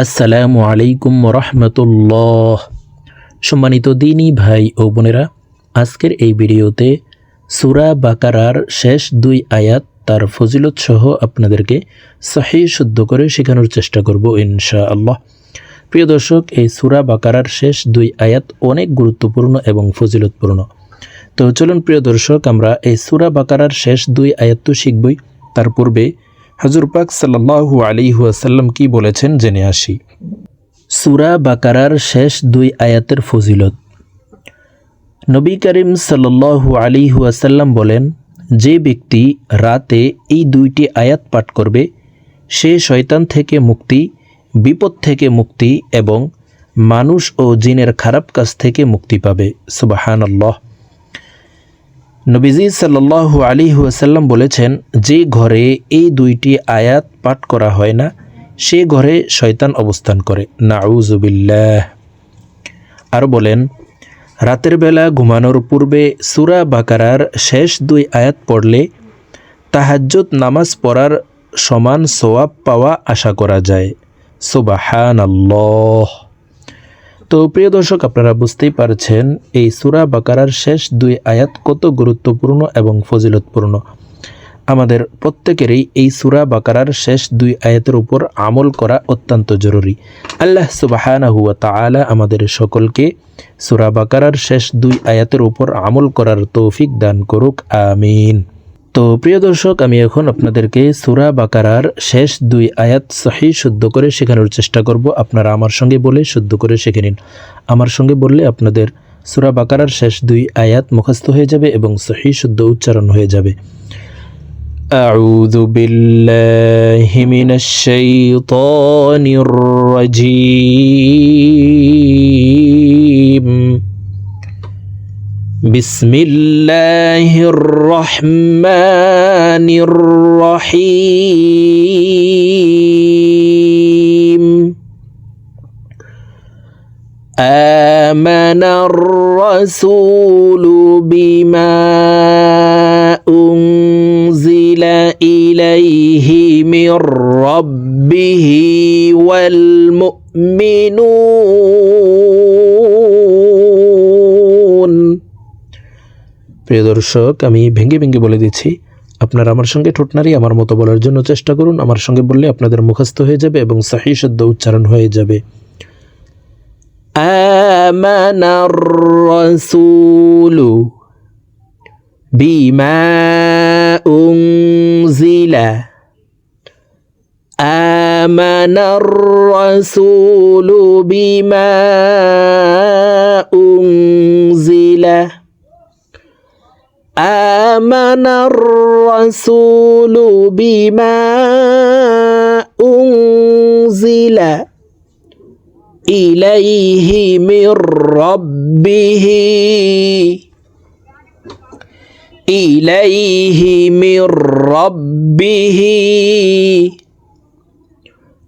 আসসালামু আলাইকুম রহমতুল্লাহ। সম্মানিত দিনী ভাই ও বোনেরা, আজকের এই ভিডিওতে সূরা বাকারার শেষ 2 আয়াত তার ফজিলত সহ আপনাদেরকে সহিহ শুদ্ধ করে শেখানোর চেষ্টা করব ইনশাআল্লাহ। প্রিয় দর্শক, এই সূরা বাকারার শেষ 2 আয়াত অনেক গুরুত্বপূর্ণ এবং ফজিলতপূর্ণ। তো চলুন প্রিয় দর্শক, আমরা এই সূরা বাকারার শেষ 2 আয়াত তো শিখবই, তার পূর্বে হুজুর পাক সাল্লাল্লাহু আলাইহি ওয়াসাল্লাম কি বলেছেন জেনে আসি। সূরা বাকারার শেষ 2 আয়াতের ফজিলত। নবী করিম সাল্লাল্লাহু আলাইহি ওয়াসাল্লাম বলেন, যে ব্যক্তি রাতে এই 2টি আয়াত পাঠ করবে সে শয়তান থেকে মুক্তি, বিপদ থেকে মুক্তি এবং মানুষ ও জিনের খারাপ কাজ থেকে মুক্তি পাবে। সুবহানাল্লাহ। নবীজি সাল্লাল্লাহু আলাইহি ওয়াসাল্লাম বলেছেন, যে ঘরে এই 2টি আয়াত পাঠ করা হয় না সে ঘরে শয়তান অবস্থান করে। নাউযুবিল্লাহ। আর বলেন, রাতের বেলা ঘুমানোর পূর্বে সূরা বাকারার শেষ 2 আয়াত পড়লে তাহাজ্জুদ নামাজ পড়ার সমান সওয়াব পাওয়া আশা করা যায়। সুবহানাল্লাহ। তো প্রিয় দর্শক, আপনারা বুঝতেই পারছেন এই সূরা বাকারার শেষ 2 আয়াত কত গুরুত্বপূর্ণ এবং ফজিলতপূর্ণ। আমাদের প্রত্যেকেরই এই সূরা বাকারার শেষ 2 আয়াতের উপর আমল করা অত্যন্ত জরুরি। আল্লাহ সুবহানাহু ওয়া তাআলা আমাদের সকলকে সূরা বাকারার শেষ 2 আয়াতের উপর আমল করার তৌফিক দান করুক, আমিন। তো প্রিয় দর্শক, আমি এখন আপনাদেরকে সূরা বাকারার শেষ 2 আয়াত সহিহ শুদ্ধ করে শেখানোর চেষ্টা করব। আপনারা আমার সঙ্গে বলে শুদ্ধ করে শিখে নিন। আমার সঙ্গে বললে আপনাদের সূরা বাকারার শেষ 2 আয়াত মুখস্থ হয়ে যাবে এবং সহিহ শুদ্ধ উচ্চারণ হয়ে যাবে। আউযু বিল্লাহি মিনাশ শাইতানির রাজীম। বিসমিল্লাহির রহমানির রহিম। আমানার রাসূলু বিমা উনজিলা ইলাইহি মির রাব্বিহি ওয়াল মুমিনুন। প্রিয় দর্শক, আমি ভেঙে ভেঙে বলে দিচ্ছি, আপনারা আমার সঙ্গে ঠোঁটনারি আমার মতো বলার জন্য চেষ্টা করুন। আমার সঙ্গে বললে আপনাদের মুখস্থ হয়ে যাবে এবং সহিহ শুদ্ধ উচ্চারণ হয়ে যাবে। আমানার রাসূলু বিমা উনজিলা। আমানার রাসূলু বিমা উনজিলা। আমানার রাসূলু বিমা উনজিলা ইলাইহি মির রাব্বিহি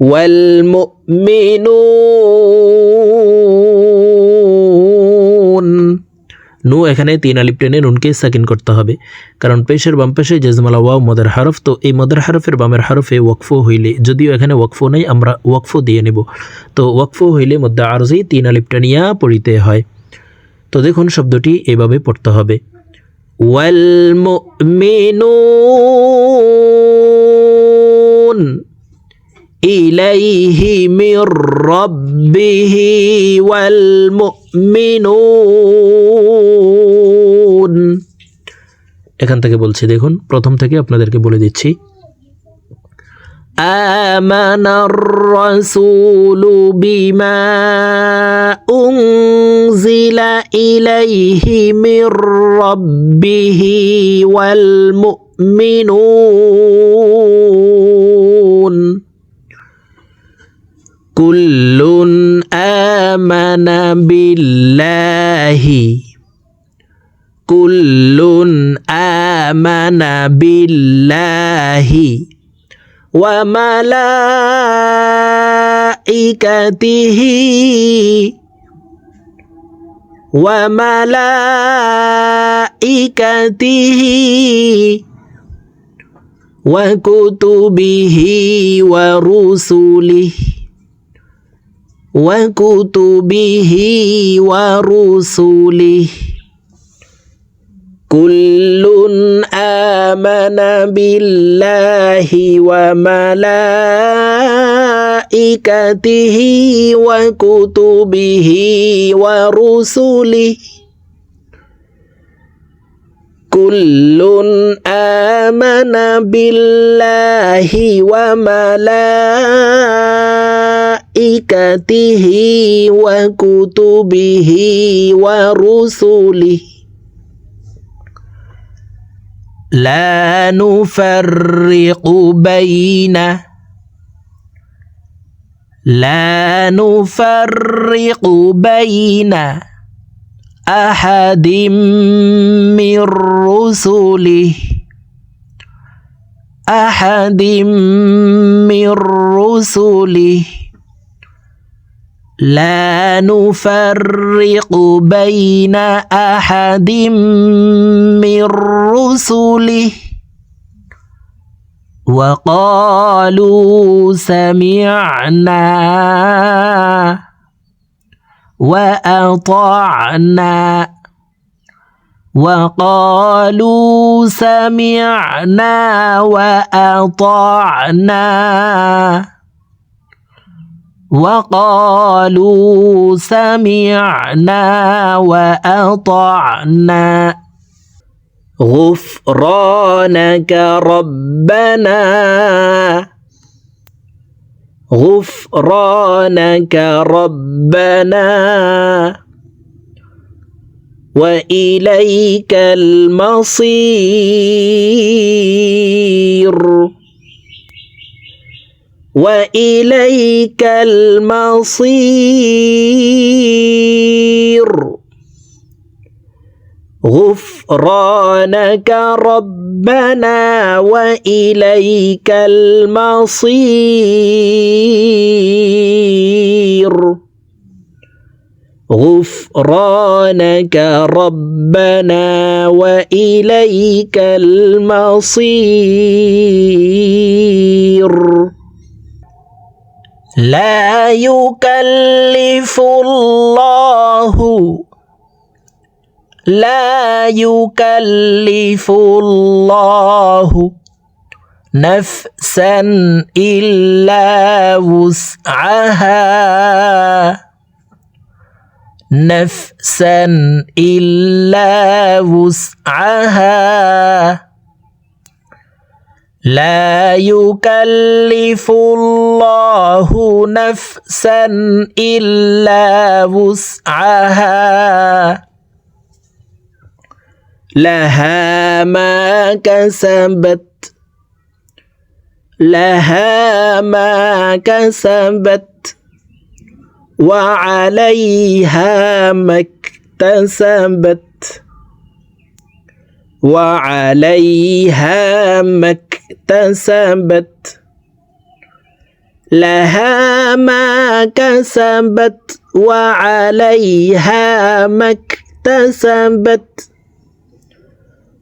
ওয়াল মুমিনুন। নু এখানে 3 আলিফ টেনে নুনকে সাকিন করতে হবে, কারণ পেশের বাম পাশে জেজমালা ওয়াও মদের হরফ। তো এই মদের হরফের বামের হরফে ওয়াকফ হইলে, যদিও এখানে ওয়াকফ নেই, আমরা ওয়াকফ দিয়ে নেব। তো ওয়াকফ হইলে মধ্যে আরজি 3 আলিফ টানিয়া পড়িতে হয়। তো দেখুন, শব্দটি এভাবে পড়তে হবে, ওয়াল মুমিনুন ইলাইহি মির রাব্বিহি ওয়াল মুমিনুন। এখান থেকে বলছি, দেখুন প্রথম থেকে আপনাদেরকে বলে দিচ্ছি। আমানার রাসূলু বিমা উনজিলা ইলাইহি মির রাব্বিহি ওয়াল মুমিনুন কুল্লুন আমানা বিল্লাহি। কুল্লুন আমানা বিল্লাহি ওয়া মালাইকাতিহি وكتبه ورسله وكتبه ورسله كل آمن بالله وملائكته وكتبه ورسله كل آمن بالله وملائكته وكتبه ورسله لا نفرق بين أحد من رسله لا نفرق بين أحد من رسله وقالوا سمعنا وأطعنا غفرانك ربنا وإليك المصير غفرانك ربنا وإليك المصير غفرانك ربنا وإليك المصير لا يكلف الله نفسا إلا وسعها لا يكلف الله نفسا إلا وسعها لها ما كسبت وعليها ما اكتسبت لها ما كسبت وعليها ما اكتسبت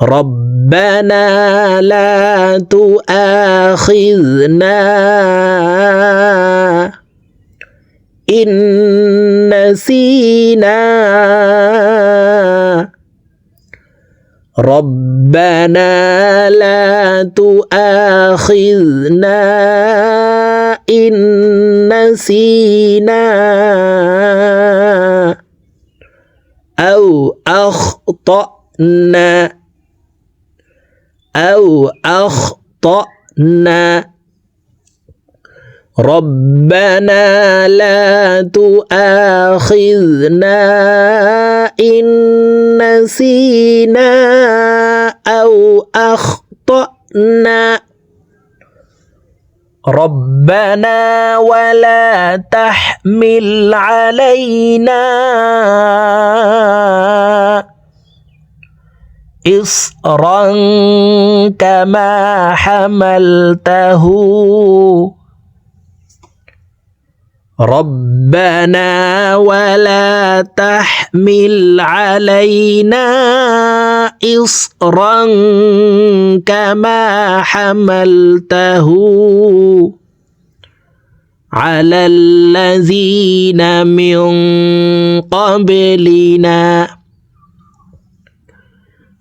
ربنا لا تؤاخذنا إن نسينا ربنا لا تؤاخذنا إن نسينا أو أخطأنا ربنا لا تؤاخذنا إن نسينا أو أخطأنا ربنا ولا تحمل علينا إصرا كما حملته ربنا ولا تحمل علينا إصرا كما حملته على الذين من قبلنا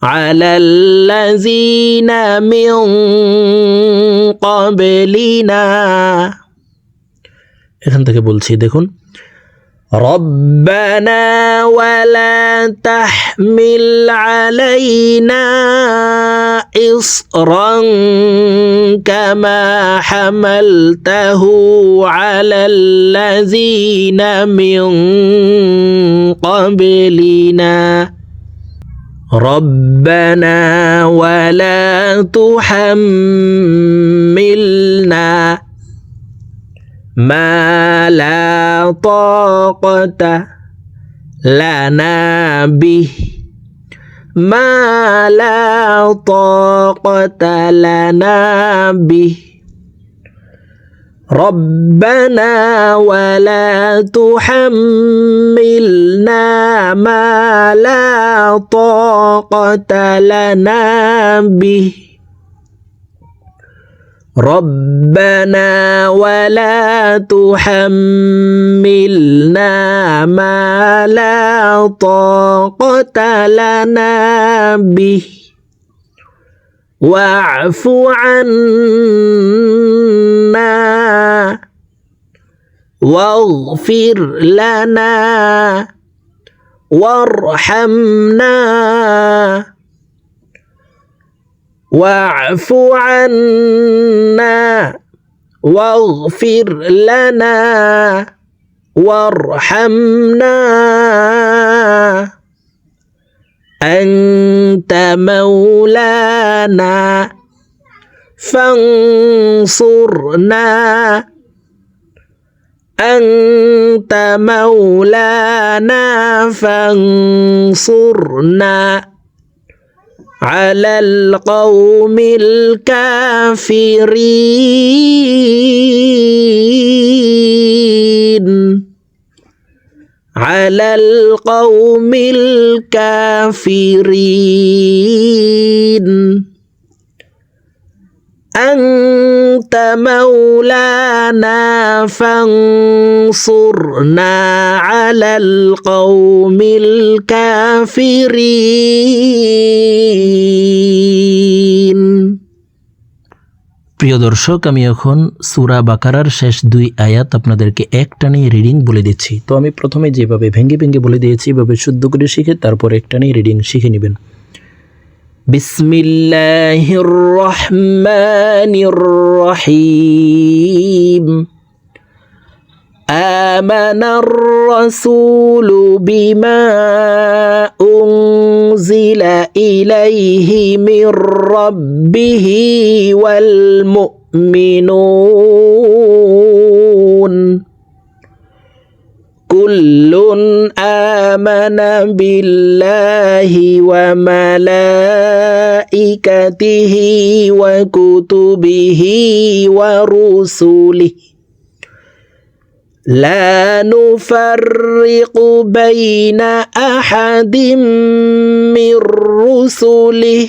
على الذين من قبلنا এখান থেকে বলছি দেখুন ربنا ولا تحمل علينا إصرا كما حملته على الذين من قبلنا ربنا ولا تحملنا ما لا طاقة لنا به ما لا طاقة لنا به ربنا ولا تحملنا ما لا طاقة لنا به ربنا ولا تحملنا ما لا طاقة لنا به واعف عنا واغفر لنا وارحمنا واعف عنا واغفر لنا وارحمنا أنت مولانا فانصرنا أنت مولانا فانصرنا على القوم الكافرين على القوم الكافرين أنت مولانا فانصرنا على القوم الكافرين প্রিয় দর্শক আমি এখন সূরা বাকারার শেষ 2 আয়াত আপনাদেরকে একটানে রিডিং বলে দিচ্ছি তো আমি প্রথমে যেভাবে ভেঙে ভেঙে বলে দিয়েছি এভাবে শুদ্ধ করে শিখে তারপর একটানে রিডিং শিখে নেবেন বিসমিল্লাহির রহমানির রহিম آمن الرسول بما أنزل إليه من ربه والمؤمنون كل آمن بالله وملائكته وكتبه ورسله لا نفرق بين أحد من رسله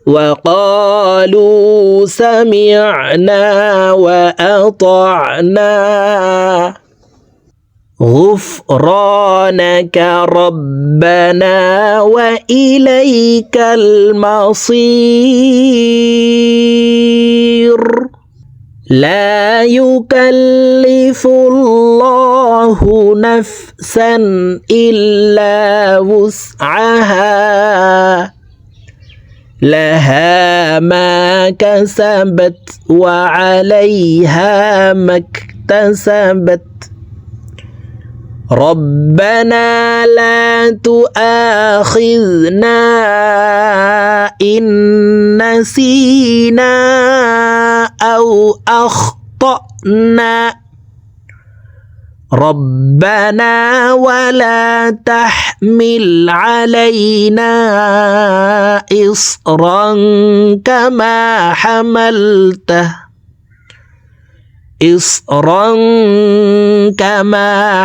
وقالوا سمعنا وأطعنا غفرانك ربنا وإليك المصير لا يكلف الله نفسا إلا وسعها لها ما كسبت وعليها ما اكتسبت ربنا لا تؤاخذنا إن نسينا أو أخطأنا ربنا ولا تحمل علينا إصرا كما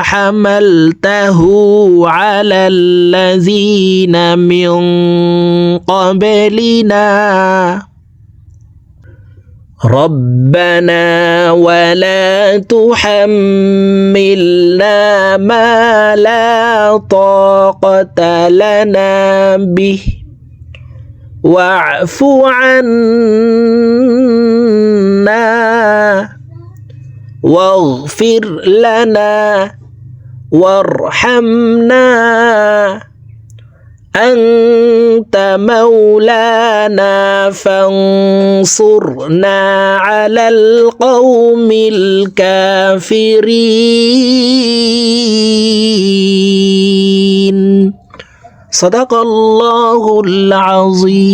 حملته على الذين من قبلنا ربنا ولا تحملنا ما لا طاقة لنا به واعف عنا واغفر لنا وارحمنا أنت مولانا فانصرنا على القوم الكافرين صدق الله العظيم.